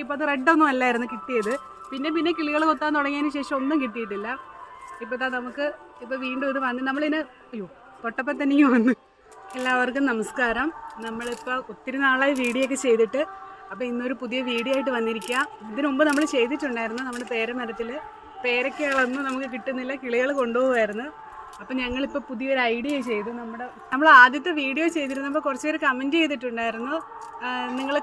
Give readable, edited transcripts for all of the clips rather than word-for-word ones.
നോക്കിയപ്പോൾ അത് റെഡൊന്നും അല്ലായിരുന്നു കിട്ടിയത്. പിന്നെ കിളികൾ കൊത്താൻ തുടങ്ങിയതിന് ശേഷം ഒന്നും കിട്ടിയിട്ടില്ല. ഇപ്പോൾ നമുക്ക് വീണ്ടും ഇത് വന്ന് നമ്മളിന് തൊട്ടപ്പം തന്നെ വന്ന്. എല്ലാവർക്കും നമസ്കാരം. നമ്മളിപ്പോൾ ഒത്തിരി നാളായി വീഡിയോ ഒക്കെ ചെയ്തിട്ട്, അപ്പോൾ ഇന്നൊരു പുതിയ വീഡിയോ ആയിട്ട് വന്നിരിക്കുക. ഇതിനു മുമ്പ് നമ്മൾ ചെയ്തിട്ടുണ്ടായിരുന്നു. നമ്മുടെ പേരമരത്തിൽ പേരയ്ക്കകളൊന്നും നമുക്ക് കിട്ടുന്നില്ല, കിളികൾ കൊണ്ടുപോകുമായിരുന്നു. അപ്പം ഞങ്ങളിപ്പോൾ പുതിയൊരു ഐഡിയ ചെയ്തു. നമ്മൾ ആദ്യത്തെ വീഡിയോ ചെയ്തിരുന്നപ്പോൾ കുറച്ച് പേര് കമൻറ്റ് ചെയ്തിട്ടുണ്ടായിരുന്നു, നിങ്ങൾ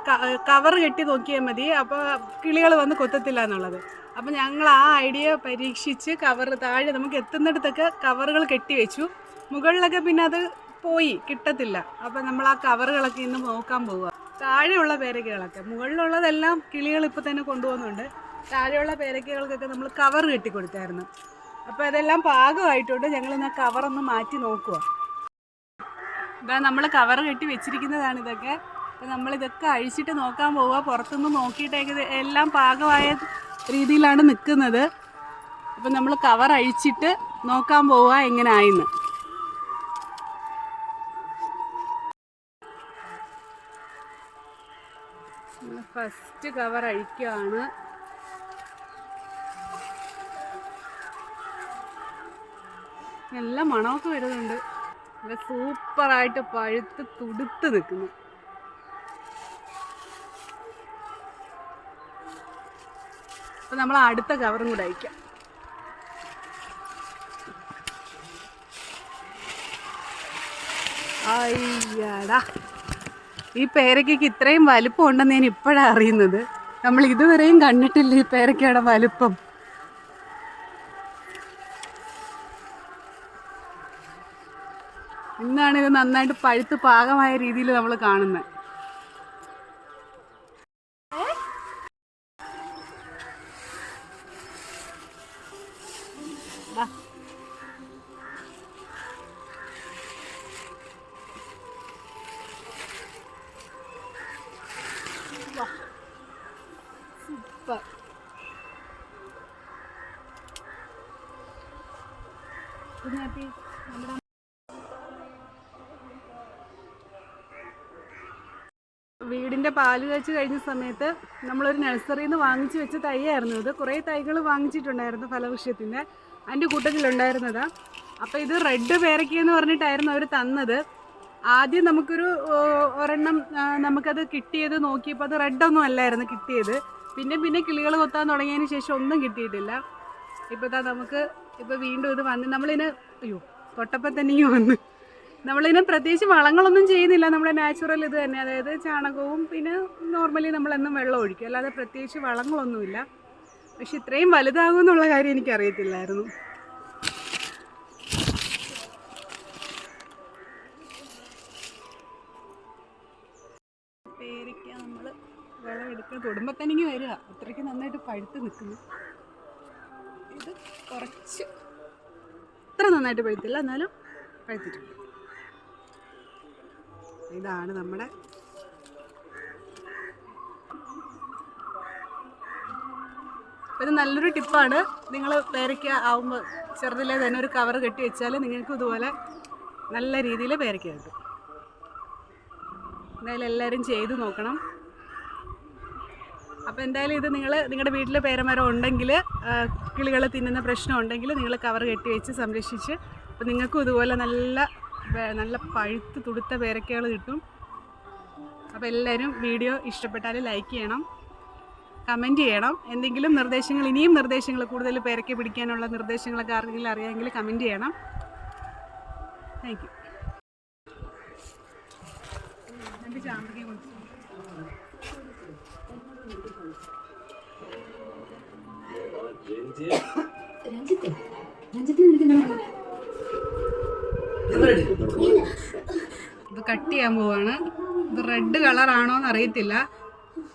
കവർ കെട്ടി നോക്കിയാൽ മതി, അപ്പോൾ കിളികൾ വന്ന് കൊത്തത്തില്ല എന്നുള്ളത്. അപ്പം ഞങ്ങൾ ആ ഐഡിയ പരീക്ഷിച്ച് കവർ താഴെ നമുക്ക് എത്തുന്നിടത്തൊക്കെ കവറുകൾ കെട്ടി വെച്ചു. മുകളിലൊക്കെ പിന്നെ അത് പോയി കിട്ടത്തില്ല. അപ്പം നമ്മൾ ആ കവറുകളൊക്കെ ഇന്ന് നോക്കാൻ പോവുക. താഴെയുള്ള പേരയ്ക്കകളൊക്കെ, മുകളിലുള്ളതെല്ലാം കിളികൾ ഇപ്പോൾ തന്നെ കൊണ്ടുപോകുന്നുണ്ട്. താഴെയുള്ള പേരയ്ക്കകൾക്കൊക്കെ നമ്മൾ കവർ കെട്ടി കൊടുത്തായിരുന്നു. അപ്പോൾ അതെല്ലാം പാകമായിട്ടുണ്ട്. ഞങ്ങളിന്ന് കവറൊന്ന് മാറ്റി നോക്കുക. ഇതാ നമ്മൾ കവർ കെട്ടി വെച്ചിരിക്കുന്നതാണ് ഇതൊക്കെ. അപ്പോൾ നമ്മളിതൊക്കെ അഴിച്ചിട്ട് നോക്കാൻ പോവുക. പുറത്തുനിന്ന് നോക്കിയിട്ടേക്ക് എല്ലാം പാകമായ രീതിയിലാണ് നിൽക്കുന്നത്. അപ്പം നമ്മൾ കവർ അഴിച്ചിട്ട് നോക്കാൻ പോവുക എങ്ങനെ ആയിന്ന്. ഫസ്റ്റ് കവർ അഴിക്കുകയാണ്. നല്ല മണമൊക്കെ വരുന്നുണ്ട്. നല്ല സൂപ്പറായിട്ട് പഴുത്ത് തുടുത്ത് നിൽക്കുന്നു. അപ്പം നമ്മൾ അടുത്ത കവറും കൂടെ അയക്കാം. അയ്യടാ, ഈ പേരയ്ക്കയ്ക്ക് ഇത്രയും വലുപ്പം ഉണ്ടെന്ന് ഞാൻ ഇപ്പോഴാണ് അറിയുന്നത്. നമ്മൾ ഇതുവരെയും കണ്ടിട്ടില്ല ഈ പേരയ്ക്കയുടെ വലുപ്പം. ഇന്നാണ് ഇത് നന്നായിട്ട് പഴുത്ത് പാകമായ രീതിയിൽ നമ്മൾ കാണുന്നത്. സൂപ്പർ. നമ്മുടെ വീടിൻ്റെ പാല് കാച്ച് കഴിഞ്ഞ സമയത്ത് നമ്മളൊരു നഴ്സറിയിൽ നിന്ന് വാങ്ങിച്ച് വെച്ച തൈയായിരുന്നു ഇത്. കുറേ തൈകൾ വാങ്ങിച്ചിട്ടുണ്ടായിരുന്നു ഫലവൃക്ഷത്തിൻ്റെ, അതിൻ്റെ കൂട്ടത്തിലുണ്ടായിരുന്നതാണ്. അപ്പോൾ ഇത് റെഡ് പേരയ്ക്കയെന്ന് പറഞ്ഞിട്ടായിരുന്നു അവർ തന്നത്. ആദ്യം നമുക്കൊരു ഒരെണ്ണം നമുക്കത് കിട്ടിയത് നോക്കിയപ്പോൾ അത് റെഡൊന്നും അല്ലായിരുന്നു കിട്ടിയത്. പിന്നെ കിളികൾ കൊത്താൻ തുടങ്ങിയതിന് ശേഷം ഒന്നും കിട്ടിയിട്ടില്ല. ഇപ്പോൾ നമുക്ക് വീണ്ടും ഇത് വന്ന് നമ്മളിന് തൊട്ടപ്പം തന്നെ വന്ന്. നമ്മളിതിന് പ്രത്യേകിച്ച് വളങ്ങളൊന്നും ചെയ്യുന്നില്ല. നമ്മുടെ നാച്ചുറൽ ഇത് തന്നെ, അതായത് ചാണകവും പിന്നെ നോർമലി നമ്മളെന്നും വെള്ളം ഒഴിക്കും, അല്ലാതെ പ്രത്യേകിച്ച് വളങ്ങളൊന്നുമില്ല. പക്ഷെ ഇത്രയും വലുതാകുമെന്നുള്ള കാര്യം എനിക്കറിയത്തില്ലായിരുന്നു. പേരയ്ക്ക നമ്മൾ വിളവെടുക്കാൻ തൊടുമ്പോൾ തന്നെ വരിക, അത്രയ്ക്ക് നന്നായിട്ട് പഴുത്ത് നിൽക്കുന്നു. ഇത് കുറച്ച് അത്ര നന്നായിട്ട് പഴുത്തില്ല, എന്നാലും പഴുത്തിട്ടുണ്ട്. ഇതാണ് നമ്മുടെ ഇത് നല്ലൊരു ടിപ്പാണ്. നിങ്ങൾ പേരയ്ക്ക ആവുമ്പോൾ ചെറുതിലെ തന്നെ ഒരു കവർ കെട്ടി വെച്ചാൽ നിങ്ങൾക്ക് ഇതുപോലെ നല്ല രീതിയിൽ പേരയ്ക്ക കിട്ടും. എന്തായാലും എല്ലാവരും ചെയ്ത് നോക്കണം. അപ്പോൾ എന്തായാലും ഇത് നിങ്ങളുടെ വീട്ടിൽ പേരമരം ഉണ്ടെങ്കിൽ, കിളികൾ തിന്നുന്ന പ്രശ്നം ഉണ്ടെങ്കിൽ നിങ്ങൾ കവർ കെട്ടി വെച്ച് സംരക്ഷിച്ച്, അപ്പോൾ നിങ്ങൾക്കും ഇതുപോലെ നല്ല പഴുത്ത് തുടുത്ത പേരയ്ക്കകൾ കിട്ടും. അപ്പോൾ എല്ലാവരും വീഡിയോ ഇഷ്ടപ്പെട്ടാൽ ലൈക്ക് ചെയ്യണം, കമൻറ്റ് ചെയ്യണം. എന്തെങ്കിലും നിർദ്ദേശങ്ങൾ, ഇനിയും നിർദ്ദേശങ്ങൾ, കൂടുതൽ പേരയ്ക്ക പിടിക്കാനുള്ള നിർദ്ദേശങ്ങളൊക്കെ ആർക്കെങ്കിലും അറിയാമെങ്കിൽ കമൻറ്റ് ചെയ്യണം. Thank you. ഇത് കട്ട് ചെയ്യാൻ പോവാണ്. ഇത് റെഡ് കളറാണോ എന്ന് അറിയത്തില്ല,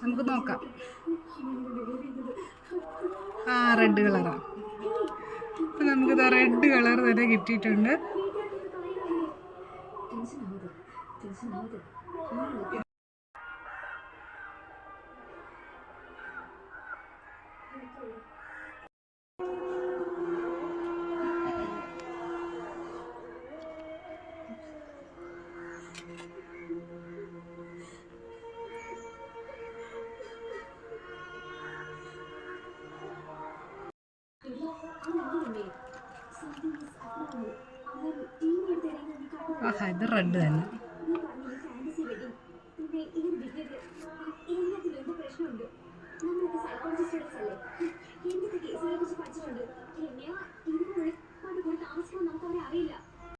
നമുക്ക് നോക്കാം. റെഡ് കളറാണ്. അപ്പം നമുക്കിത് റെഡ് കളർ തന്നെ കിട്ടിയിട്ടുണ്ട്. ആഹാ ഇത് റെഡ് തന്നെ.